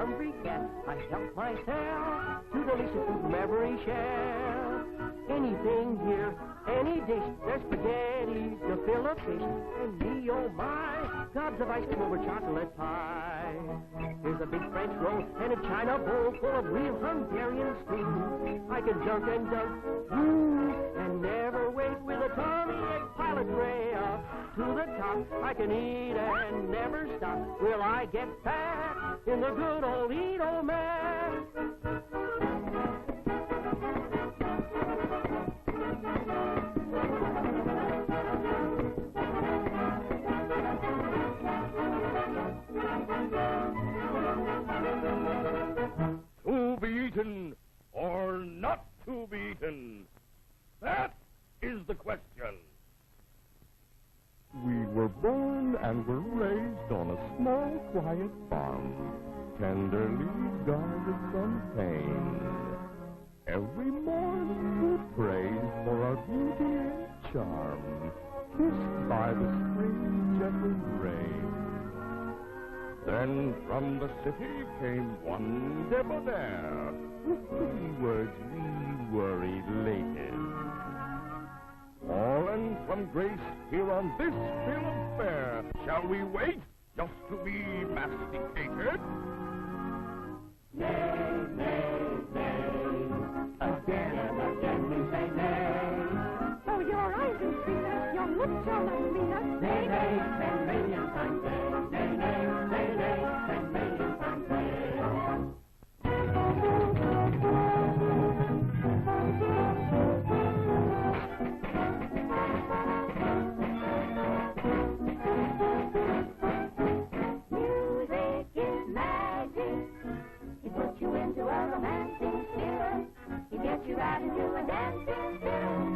hungry cat, I help myself to delicious food from every shell. Anything here, any dish, there's spaghetti to fill a fish, and me, oh my, gobs of ice cream over chocolate pie. Here's a big French roll and a china bowl full of real Hungarian steam. I can dunk and dunk, and never wait with a tummy ache pile of gray up to the top. I can eat and never stop. Will I get fat in the good old Eat-O-Man? To be eaten or not to be eaten? That is the question. We were born and were raised on a small, quiet farm, tenderly guarded from pain. Every morn we praise for our beauty and charm, kissed by the spring gentle rain. Then from the city came one debonair. With 3 words we were elated. Fallen from grace here on this bill of fare, shall we wait just to be masticated? Nay, nay, nay, again and again we say nay. Oh, your eyes are sweeter, your lips are like meaner. Nay, nay, 10 million times nay. Nay, nay, nay, nay, 10 million times nay. Music is magic. It puts you into a romantic spirit. It gets you right into a dancing spirit.